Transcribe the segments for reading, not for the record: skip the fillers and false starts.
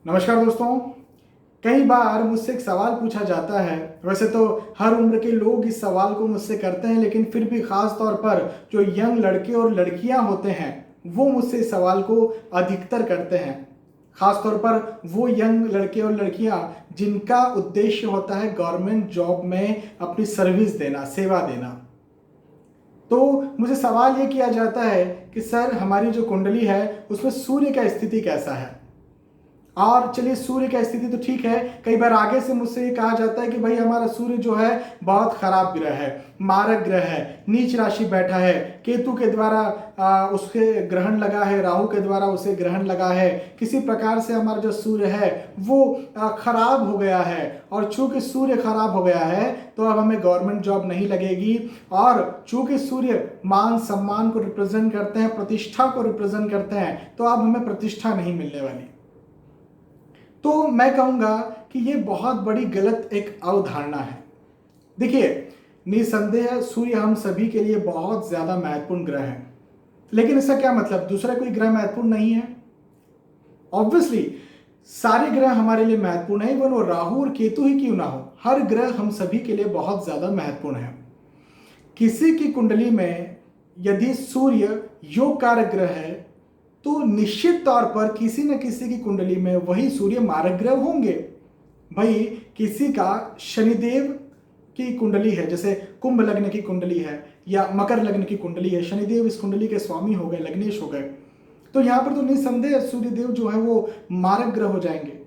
नमस्कार दोस्तों। कई बार मुझसे एक सवाल पूछा जाता है। वैसे तो हर उम्र के लोग इस सवाल को मुझसे करते हैं, लेकिन फिर भी ख़ास तौर पर जो यंग लड़के और लड़कियां होते हैं वो मुझसे इस सवाल को अधिकतर करते हैं। ख़ास तौर पर वो यंग लड़के और लड़कियां जिनका उद्देश्य होता है गवर्नमेंट जॉब में अपनी सर्विस देना, सेवा देना। तो मुझे सवाल ये किया जाता है कि सर, हमारी जो कुंडली है उसमें सूर्य का स्थिति कैसा है। और चलिए, सूर्य की स्थिति तो ठीक है। कई बार आगे से मुझसे ये कहा जाता है कि भाई हमारा सूर्य जो है बहुत खराब ग्रह है, मारक ग्रह है, नीच राशि बैठा है, केतु के द्वारा उसके ग्रहण लगा है, राहु के द्वारा उसे ग्रहण लगा है, किसी प्रकार से हमारा जो सूर्य है वो खराब हो गया है। और चूंकि सूर्य खराब हो गया है तो अब हमें गवर्नमेंट जॉब नहीं लगेगी। और चूंकि सूर्य मान सम्मान को रिप्रेजेंट करते हैं, प्रतिष्ठा को रिप्रेजेंट करते हैं, तो अब हमें प्रतिष्ठा नहीं मिलने वाली। तो मैं कहूंगा कि ये बहुत बड़ी गलत एक अवधारणा है। देखिए, निसंदेह सूर्य हम सभी के लिए बहुत ज्यादा महत्वपूर्ण ग्रह है, लेकिन इसका क्या मतलब दूसरा कोई ग्रह महत्वपूर्ण नहीं है? ऑब्वियसली सारे ग्रह हमारे लिए महत्वपूर्ण है, इवन वो राहु और केतु ही क्यों ना हो, हर ग्रह हम सभी के लिए बहुत ज्यादा महत्वपूर्ण है। किसी की कुंडली में यदि सूर्य योग कारक ग्रह है तो निश्चित तौर पर किसी न किसी की कुंडली में वही सूर्य मारक ग्रह होंगे। भाई, किसी का शनिदेव की कुंडली है, जैसे कुंभ लग्न की कुंडली है या मकर लग्न की कुंडली है, शनिदेव इस कुंडली के स्वामी हो गए, लग्नेश हो गए, तो यहां पर तो निस्संदेह सूर्यदेव जो है वो मारक ग्रह हो जाएंगे।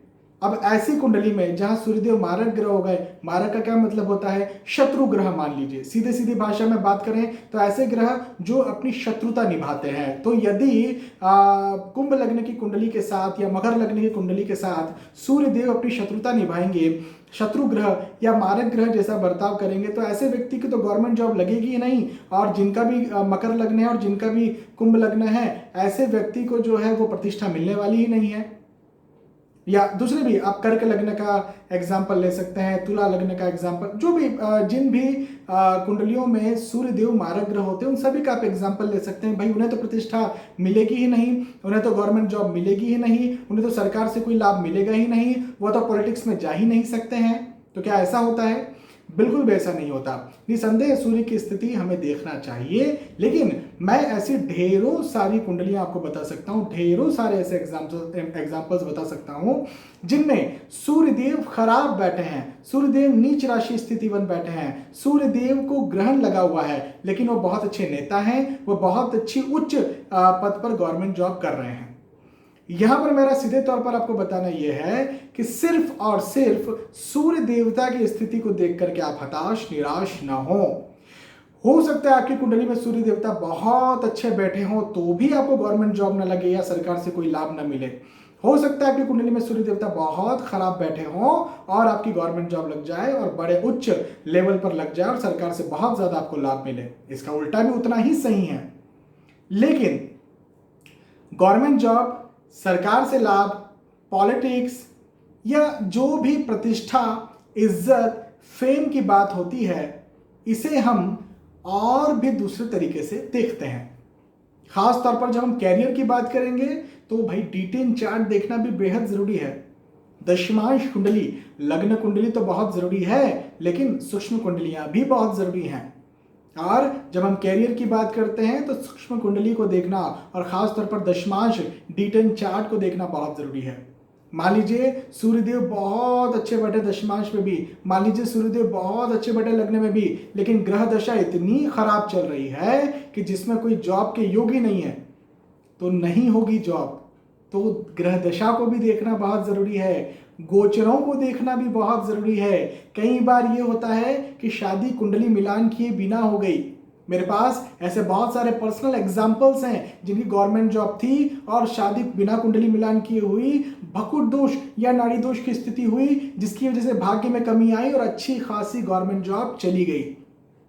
अब ऐसी कुंडली में जहां सूर्यदेव मारक ग्रह हो गए, मारक का क्या मतलब होता है? शत्रु ग्रह मान लीजिए, सीधे सीधी भाषा में बात करें तो ऐसे ग्रह जो अपनी शत्रुता निभाते हैं। तो यदि कुंभ लग्न की कुंडली के साथ या मकर लग्न की कुंडली के साथ सूर्यदेव अपनी शत्रुता निभाएंगे, शत्रु ग्रह या मारक ग्रह जैसा बर्ताव करेंगे, तो ऐसे व्यक्ति की तो गवर्नमेंट जॉब लगेगी ही नहीं। और जिनका भी मकर लग्न है और जिनका भी कुंभ लग्न है, ऐसे व्यक्ति को जो है वो प्रतिष्ठा मिलने वाली ही नहीं है। या दूसरे भी आप कर्क लग्न का एग्जाम्पल ले सकते हैं, तुला लग्न का एग्जाम्पल, जो भी जिन भी कुंडलियों में सूर्यदेव मारक ग्रह होते हैं उन सभी का आप एग्जाम्पल ले सकते हैं। भाई, उन्हें तो प्रतिष्ठा मिलेगी ही नहीं, उन्हें तो गवर्नमेंट जॉब मिलेगी ही नहीं, उन्हें तो सरकार से कोई लाभ मिलेगा ही नहीं, वो तो पॉलिटिक्स में जा ही नहीं सकते हैं। तो क्या ऐसा होता है? बिल्कुल भी ऐसा नहीं होता। निसंदेह सूर्य की स्थिति हमें देखना चाहिए, लेकिन मैं ऐसी ढेरों सारी कुंडलियां आपको बता सकता हूं, ढेरों सारे ऐसे एग्जाम्पल्स बता सकता हूं जिनमें सूर्यदेव खराब बैठे हैं, सूर्यदेव नीच राशि स्थिति बन बैठे हैं, सूर्यदेव को ग्रहण लगा हुआ है, लेकिन वो बहुत अच्छे नेता हैं, वो बहुत अच्छी उच्च पद पर गवर्नमेंट जॉब कर रहे हैं। यहां पर मेरा सीधे तौर पर आपको बताना यह है कि सिर्फ और सिर्फ सूर्य देवता की स्थिति को देख करके आप हताश निराश ना हो सकता है आपकी कुंडली में सूर्य देवता बहुत अच्छे बैठे हों तो भी आपको गवर्नमेंट जॉब ना लगे या सरकार से कोई लाभ ना मिले। हो सकता है आपकी कुंडली में सूर्य देवता बहुत खराब बैठे हों और आपकी गवर्नमेंट जॉब लग जाए और बड़े उच्च लेवल पर लग जाए और सरकार से बहुत ज्यादा आपको लाभ मिले। इसका उल्टा भी उतना ही सही है। लेकिन गवर्नमेंट जॉब, सरकार से लाभ, पॉलिटिक्स या जो भी प्रतिष्ठा, इज्जत, फेम की बात होती है, इसे हम और भी दूसरे तरीके से देखते हैं। खास तौर पर जब हम कैरियर की बात करेंगे तो भाई D10 चार्ट देखना भी बेहद जरूरी है। दशमांश कुंडली, लग्न कुंडली तो बहुत जरूरी है, लेकिन सूक्ष्म कुंडलियां भी बहुत जरूरी हैं। और जब हम कैरियर की बात करते हैं तो सूक्ष्म कुंडली को देखना और खास तौर पर दशमांश D10 चार्ट को देखना बहुत जरूरी है। मान लीजिए सूर्यदेव बहुत अच्छे बैठे दशमांश में भी, मान लीजिए सूर्यदेव बहुत अच्छे बैठे लग्न में भी, लेकिन ग्रह दशा इतनी खराब चल रही है कि जिसमें कोई जॉब के योग ही नहीं है, तो नहीं होगी जॉब। तो ग्रह दशा को भी देखना बहुत जरूरी है, गोचरों को देखना भी बहुत जरूरी है। कई बार ये होता है कि शादी कुंडली मिलान किए बिना हो गई। मेरे पास ऐसे बहुत सारे पर्सनल एग्जाम्पल्स हैं जिनकी गवर्नमेंट जॉब थी और शादी बिना कुंडली मिलान किए हुई, भकुट दोष या नाड़ी दोष की स्थिति हुई, जिसकी वजह से भाग्य में कमी आई और अच्छी खासी गवर्नमेंट जॉब चली गई।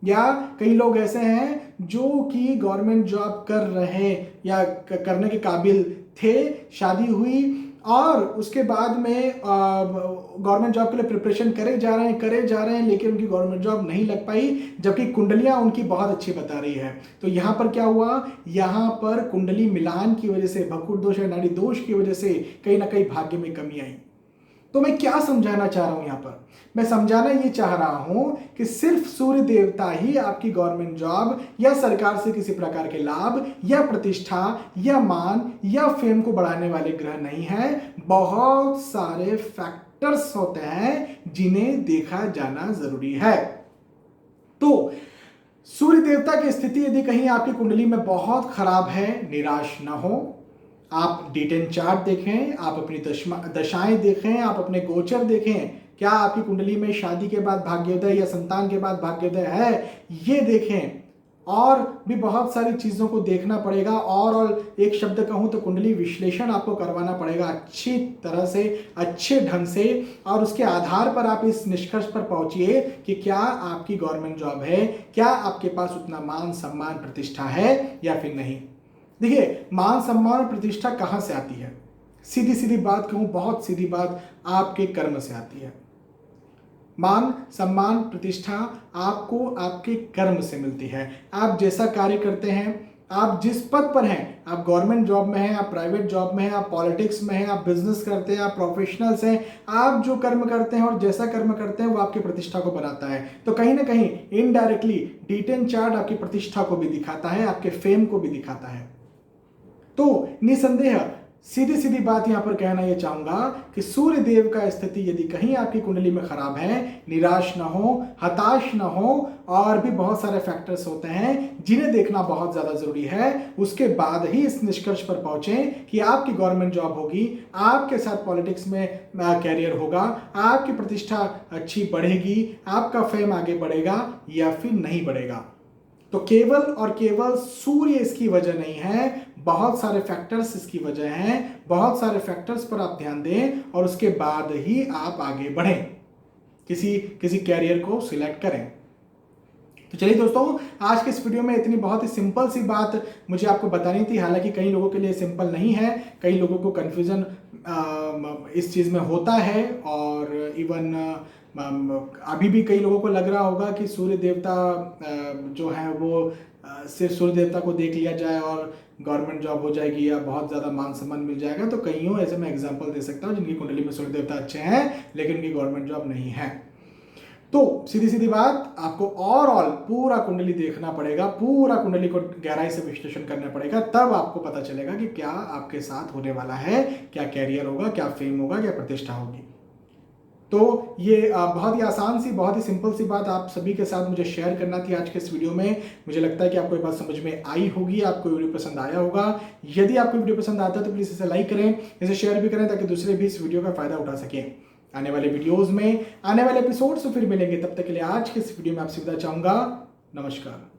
या कई लोग ऐसे हैं जो कि गवर्नमेंट जॉब कर रहे या करने के काबिल थे, शादी हुई और उसके बाद में गवर्नमेंट जॉब के लिए प्रिपरेशन करे जा रहे हैं, लेकिन उनकी गवर्नमेंट जॉब नहीं लग पाई, जबकि कुंडलियां उनकी बहुत अच्छी बता रही है। तो यहाँ पर क्या हुआ, यहाँ पर कुंडली मिलान की वजह से, भकुट दोष या नाड़ी दोष की वजह से कहीं ना कहीं भाग्य में कमी आई। तो मैं क्या समझाना चाह रहा हूं यहां पर, मैं समझाना ये चाह रहा हूं कि सिर्फ सूर्य देवता ही आपकी गवर्नमेंट जॉब या सरकार से किसी प्रकार के लाभ या प्रतिष्ठा या मान या फेम को बढ़ाने वाले ग्रह नहीं है। बहुत सारे फैक्टर्स होते हैं जिन्हें देखा जाना जरूरी है। तो सूर्य देवता की स्थिति यदि कहीं आपकी कुंडली में बहुत खराब है, निराश ना हो। आप D10 चार्ट देखें, आप अपनी दशाएं देखें, आप अपने गोचर देखें, क्या आपकी कुंडली में शादी के बाद भाग्योदय या संतान के बाद भाग्योदय है, ये देखें। और भी बहुत सारी चीजों को देखना पड़ेगा। और एक शब्द कहूं तो कुंडली विश्लेषण आपको करवाना पड़ेगा अच्छी तरह से, अच्छे ढंग से, और उसके आधार पर आप इस निष्कर्ष पर पहुंचिए कि क्या आपकी गवर्नमेंट जॉब है, क्या आपके पास उतना मान सम्मान प्रतिष्ठा है या फिर नहीं। देखिए, मान सम्मान और प्रतिष्ठा कहां से आती है, सीधी सीधी बात कहूं, बहुत सीधी बात, आपके कर्म से आती है। मान सम्मान प्रतिष्ठा आपको आपके कर्म से मिलती है। आप जैसा कार्य करते हैं, आप जिस पद पर हैं, आप गवर्नमेंट जॉब में हैं, आप प्राइवेट जॉब में हैं, आप पॉलिटिक्स में हैं, आप बिजनेस करते हैं, आप प्रोफेशनल्स हैं, आप जो कर्म करते हैं और जैसा कर्म करते हैं वो आपकी प्रतिष्ठा को बनाता है। तो कहीं ना कहीं इनडायरेक्टली D10 चार्ट आपकी प्रतिष्ठा को भी दिखाता है, आपके फेम को भी दिखाता है। तो निसंदेह सीधी सीधी बात यहां पर कहना यह चाहूंगा कि सूर्य देव का स्थिति यदि कहीं आपकी कुंडली में खराब है, निराश ना हो, हताश ना हो। और भी बहुत सारे फैक्टर्स होते हैं जिन्हें देखना बहुत ज्यादा जरूरी है। उसके बाद ही इस निष्कर्ष पर पहुंचें कि आपकी गवर्नमेंट जॉब होगी, आपके साथ पॉलिटिक्स में कैरियर होगा, आपकी प्रतिष्ठा अच्छी बढ़ेगी, आपका फेम आगे बढ़ेगा या फिर नहीं बढ़ेगा। तो केवल और केवल सूर्य इसकी वजह नहीं है, बहुत सारे फैक्टर्स इसकी वजह हैं। बहुत सारे फैक्टर्स पर आप ध्यान दें और उसके बाद ही आप आगे बढ़ें, किसी कैरियर को सिलेक्ट करें। तो चलिए दोस्तों, आज के इस वीडियो में इतनी बहुत ही सिंपल सी बात मुझे आपको बतानी थी। हालांकि कई लोगों के लिए सिंपल नहीं है, कई लोगों को कंफ्यूजन इस चीज़ में होता है। और इवन अभी भी कई लोगों को लग रहा होगा कि सूर्य देवता जो है वो सिर्फ सूर्य देवता को देख लिया जाए और गवर्नमेंट जॉब हो जाएगी या बहुत ज़्यादा मान सम्मान मिल जाएगा। तो कईयों ऐसे मैं एग्जांपल दे सकता हूँ जिनकी कुंडली में सूर्य देवता अच्छे हैं लेकिन उनकी गवर्नमेंट जॉब नहीं है। तो सीधी सीधी बात, आपको ओवरऑल पूरा कुंडली देखना पड़ेगा, पूरा कुंडली को गहराई से विश्लेषण करना पड़ेगा, तब आपको पता चलेगा कि क्या आपके साथ होने वाला है, क्या कैरियर होगा, क्या फेम होगा, क्या प्रतिष्ठा होगी। तो ये बहुत ही आसान सी, बहुत ही सिंपल सी बात आप सभी के साथ मुझे शेयर करना थी आज के इस वीडियो में। मुझे लगता है कि आपको ये बात समझ में आई होगी, आपको वीडियो पसंद आया होगा। यदि आपको वीडियो पसंद आता है तो प्लीज़ इसे लाइक करें, इसे शेयर भी करें ताकि दूसरे भी इस वीडियो का फायदा उठा सकें। आने वाले वीडियोज़ में, आने वाले एपिसोड्स में फिर मिलेंगे। तब तक के लिए आज के इस वीडियो में आपसे विदा चाहूँगा। नमस्कार।